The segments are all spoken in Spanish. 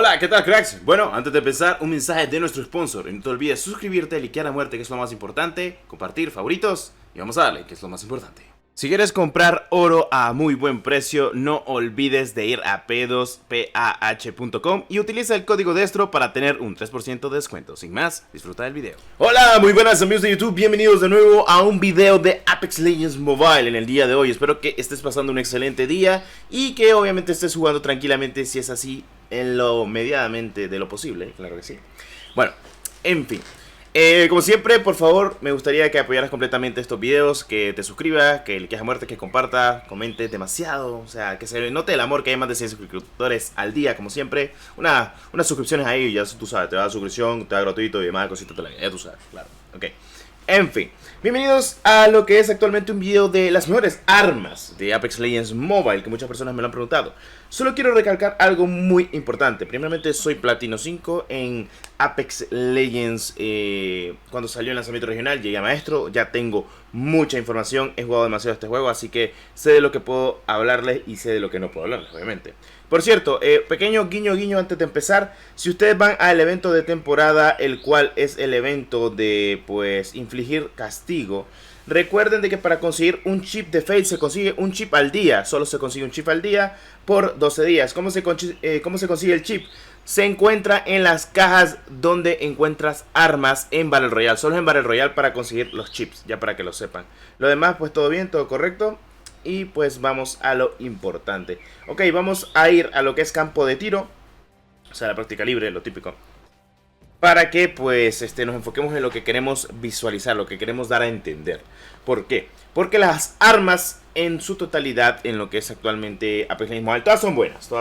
Hola, ¿qué tal, cracks? Bueno, antes de empezar, un mensaje de nuestro sponsor. Y no te olvides suscribirte, likear a muerte, que es lo más importante, compartir, favoritos, y vamos a darle, que es lo más importante. Si quieres comprar oro a muy buen precio, no olvides de ir a p2pah.com y utiliza el código DESTRO para tener un 3% de descuento. Sin más, disfruta del video. Hola, muy buenas amigos de YouTube, bienvenidos de nuevo a un video de Apex Legends Mobile en el día de hoy. Espero que estés pasando un excelente día y que obviamente estés jugando tranquilamente, si es así, en lo medianamente de lo posible, claro que sí. Bueno, en fin. Como siempre, por favor, me gustaría que apoyaras completamente estos videos, que te suscribas, que le quieras a muerte, que compartas, comentes demasiado, o sea, que se note el amor, que hay más de 100 suscriptores al día, como siempre. Unas suscripciones ahí, ya tú sabes, te da suscripción, te da gratuito y demás cositas, ya tú sabes, claro, ok. En fin, bienvenidos a lo que es actualmente un video de las mejores armas de Apex Legends Mobile, que muchas personas me lo han preguntado. Solo quiero recalcar algo muy importante. Primeramente, soy Platino 5 en Apex Legends. Cuando salió el lanzamiento regional, llegué a Maestro. Ya tengo mucha información, he jugado demasiado este juego, así que sé de lo que puedo hablarles y sé de lo que no puedo hablarles, obviamente. Por cierto, pequeño guiño antes de empezar. Si ustedes van al evento de temporada, el cual es el evento de, pues, infligir castigo, recuerden de que para conseguir un chip de Fate se consigue un chip al día. Solo se consigue un chip al día por 12 días. ¿Cómo se consigue el chip? Se encuentra en las cajas donde encuentras armas en Battle Royale. Solo en Battle Royale para conseguir los chips, ya para que lo sepan. Lo demás, pues todo bien, todo correcto. Y pues vamos a lo importante. Ok, vamos a ir a lo que es campo de tiro. O sea, la práctica libre, lo típico. Para que pues nos enfoquemos en lo que queremos visualizar, lo que queremos dar a entender. ¿Por qué? Porque las armas en su totalidad, en lo que es actualmente Apex Legends Mobile, todas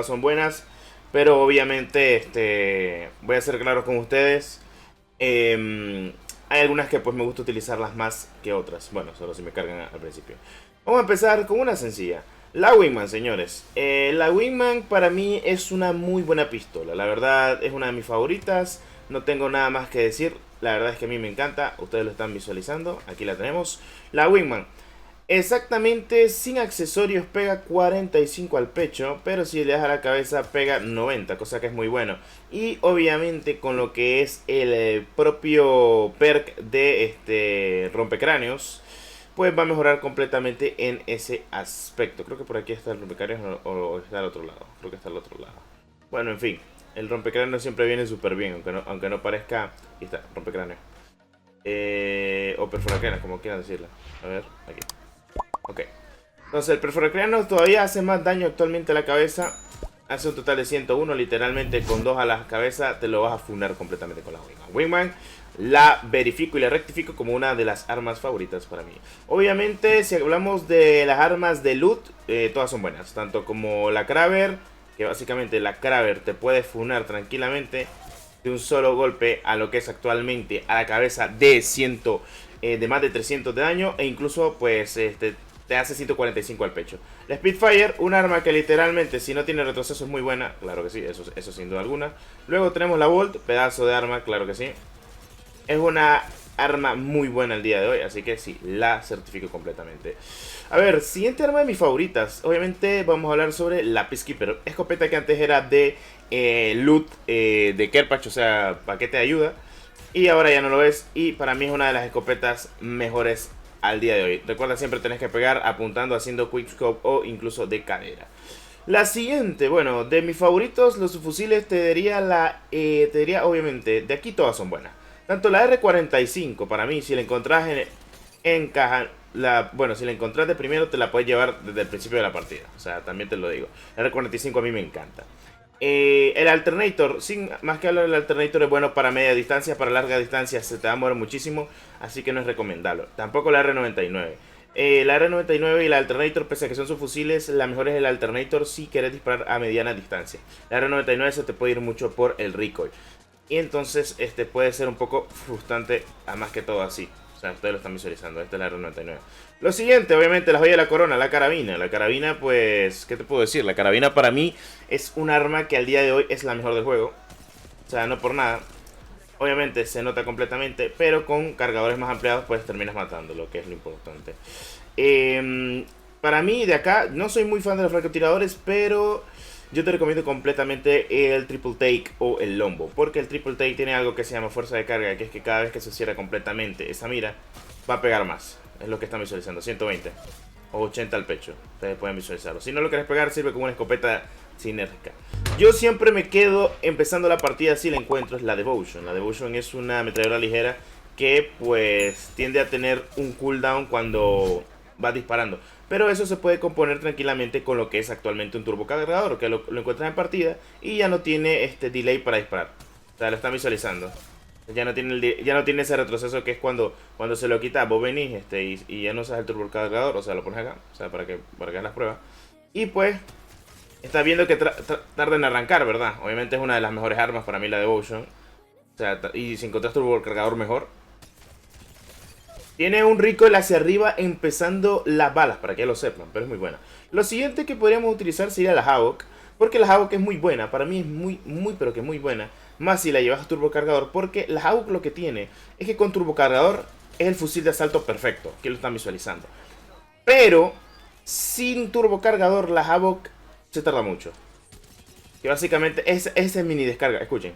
son buenas. Pero obviamente voy a ser claro con ustedes. Hay algunas que pues me gusta utilizarlas más que otras. Bueno, solo si me cargan al principio. Vamos a empezar con una sencilla. La Wingman, señores. La Wingman para mí es una muy buena pistola. La verdad es una de mis favoritas. No tengo nada más que decir. La verdad es que a mí me encanta. Ustedes lo están visualizando. Aquí la tenemos. La Wingman. Exactamente sin accesorios pega 45 al pecho, pero si le das a la cabeza pega 90, cosa que es muy bueno. Y obviamente con lo que es el propio perk de rompecráneos, pues va a mejorar completamente en ese aspecto. Creo que por aquí está el rompecráneos o está al otro lado. Creo que está al otro lado. Bueno, en fin, el rompecráneos siempre viene súper bien, aunque no parezca. Aquí está, rompecráneos. O perforacráneos, como quieran decirlo. A ver, aquí. Ok. Entonces el perforacráneos todavía hace más daño actualmente a la cabeza. Hace un total de 101, literalmente con 2 a la cabeza te lo vas a funar completamente con la Wingman. Wingman la verifico y la rectifico como una de las armas favoritas para mí. Obviamente si hablamos de las armas de loot, todas son buenas. Tanto como la Kraber, que básicamente la Kraber te puede funar tranquilamente de un solo golpe a lo que es actualmente a la cabeza de más de 300 de daño. E incluso pues te hace 145 al pecho. La Spitfire, un arma que literalmente si no tiene retroceso es muy buena. Claro que sí, eso sin duda alguna. Luego tenemos la Bolt, pedazo de arma, claro que sí. Es una arma muy buena el día de hoy, así que sí, la certifico completamente. A ver, siguiente arma de mis favoritas. Obviamente vamos a hablar sobre la Peacekeeper. Escopeta que antes era de loot de Kerpach, o sea, paquete de ayuda. Y ahora ya no lo es, y para mí es una de las escopetas mejores al día de hoy. Recuerda, siempre tenés que pegar apuntando, haciendo quickscope o incluso de cadera. La siguiente, bueno, de mis favoritos, los subfusiles, te diría obviamente, de aquí todas son buenas. Tanto la R45, para mí, si la encontrás en caja, bueno, si la encontrás de primero, te la puedes llevar desde el principio de la partida. O sea, también te lo digo. La R45 a mí me encanta. El Alternator, sin más que hablar, el Alternator es bueno para media distancia, para larga distancia se te va a mover muchísimo, así que no es recomendable. Tampoco la R99. La R99 y la Alternator, pese a que son sus fusiles, la mejor es el Alternator si quieres disparar a mediana distancia. La R99 se te puede ir mucho por el recoil. Y entonces puede ser un poco frustrante, a más que todo así. O sea, ustedes lo están visualizando, esta es la R99. Lo siguiente, obviamente, la joya de la corona, la carabina. La carabina, pues, ¿qué te puedo decir? La carabina para mí es un arma que al día de hoy es la mejor del juego. O sea, no por nada. Obviamente se nota completamente, pero con cargadores más ampliados pues terminas matando, lo que es lo importante. Para mí, de acá, no soy muy fan de los francotiradores, pero yo te recomiendo completamente el Triple Take o el Longbow, porque el Triple Take tiene algo que se llama fuerza de carga, que es que cada vez que se cierra completamente esa mira, va a pegar más. Es lo que están visualizando, 120 o 80 al pecho. Ustedes pueden visualizarlo. Si no lo querés pegar, sirve como una escopeta sinérgica. Yo siempre me quedo empezando la partida si la encuentro, es la Devotion. La Devotion es una ametralladora ligera que pues tiende a tener un cooldown cuando vas disparando. Pero eso se puede componer tranquilamente con lo que es actualmente un turbocargador, que lo encuentras en partida y ya no tiene este delay para disparar. O sea, lo están visualizando. Ya no tiene ese retroceso que es cuando se lo quitas, vos venís y ya no usas el turbocargador, o sea, lo pones acá, o sea, para que hagas las pruebas. Y pues, estás viendo que tarda en arrancar, ¿verdad? Obviamente es una de las mejores armas para mí la Devotion. O sea, y si encontrás turbocargador mejor. Tiene un recoil hacia arriba empezando las balas, para que lo sepan, pero es muy buena. Lo siguiente que podríamos utilizar sería la Havoc, porque la Havoc es muy buena, para mí es muy pero que muy buena. Más si la llevas a turbocargador, porque la Havoc lo que tiene es que con turbocargador es el fusil de asalto perfecto, que lo están visualizando. Pero sin turbocargador la Havoc se tarda mucho. Que básicamente es mini descarga, escuchen.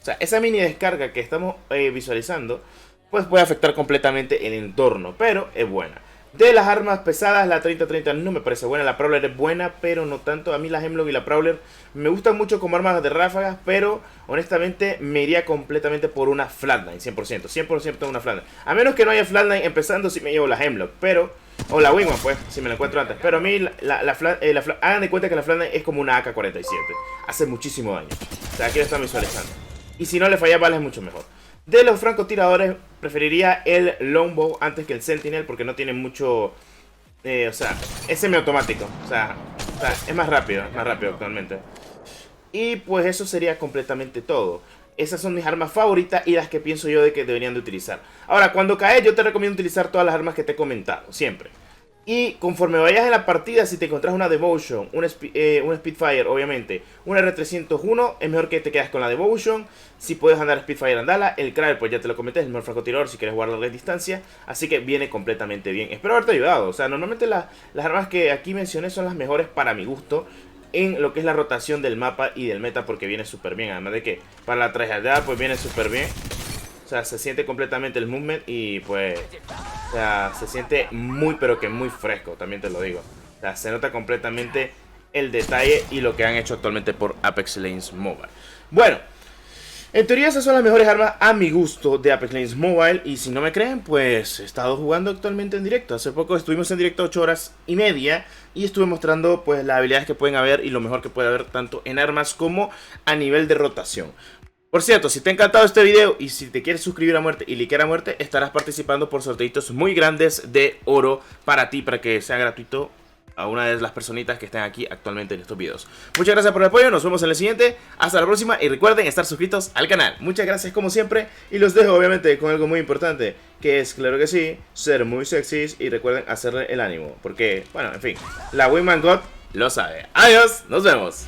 O sea, esa mini descarga que estamos visualizando, pues puede afectar completamente el entorno, pero es buena. De las armas pesadas, la 30-30 no me parece buena, la Prowler es buena, pero no tanto. A mí la Hemlock y la Prowler me gustan mucho como armas de ráfagas, pero honestamente me iría completamente por una Flatline, 100%, 100% una Flatline. A menos que no haya Flatline empezando, si me llevo la Hemlock, pero... O la Wingman, pues, si me la encuentro antes. Pero a mí, hagan de cuenta que la Flatline es como una AK-47. Hace muchísimo daño. O sea, aquí lo están visualizando. Y si no le falla balas es mucho mejor. De los francotiradores, preferiría el Longbow antes que el Sentinel porque no tiene mucho... o sea, es semiautomático. O sea, es más rápido actualmente. Y pues eso sería completamente todo. Esas son mis armas favoritas y las que pienso yo de que deberían de utilizar. Ahora, cuando caes, yo te recomiendo utilizar todas las armas que te he comentado, siempre. Y conforme vayas en la partida, si te encontrás una Devotion, un Spitfire, obviamente, una R301, es mejor que te quedas con la Devotion. Si puedes andar Spitfire, andala. El Kraber, pues ya te lo comenté, es el mejor francotirador si quieres jugar a larga distancia. Así que viene completamente bien. Espero haberte ayudado. O sea, normalmente las armas que aquí mencioné son las mejores para mi gusto en lo que es la rotación del mapa y del meta, porque viene súper bien. Además de que para la tryhardada pues viene súper bien. O sea, se siente completamente el movement y pues... O sea, se siente muy pero que muy fresco, también te lo digo. O sea, se nota completamente el detalle y lo que han hecho actualmente por Apex Legends Mobile. Bueno, en teoría esas son las mejores armas a mi gusto de Apex Legends Mobile. Y si no me creen, pues he estado jugando actualmente en directo. Hace poco estuvimos en directo 8 horas y media y estuve mostrando pues las habilidades que pueden haber y lo mejor que puede haber tanto en armas como a nivel de rotación. Por cierto, si te ha encantado este video y si te quieres suscribir a muerte y liquear a muerte, estarás participando por sorteitos muy grandes de oro para ti, para que sea gratuito a una de las personitas que están aquí actualmente en estos videos. Muchas gracias por el apoyo, nos vemos en el siguiente, hasta la próxima y recuerden estar suscritos al canal. Muchas gracias como siempre y los dejo obviamente con algo muy importante, que es, claro que sí, ser muy sexys y recuerden hacerle el ánimo, porque, bueno, en fin, la Wingman God lo sabe. Adiós, nos vemos.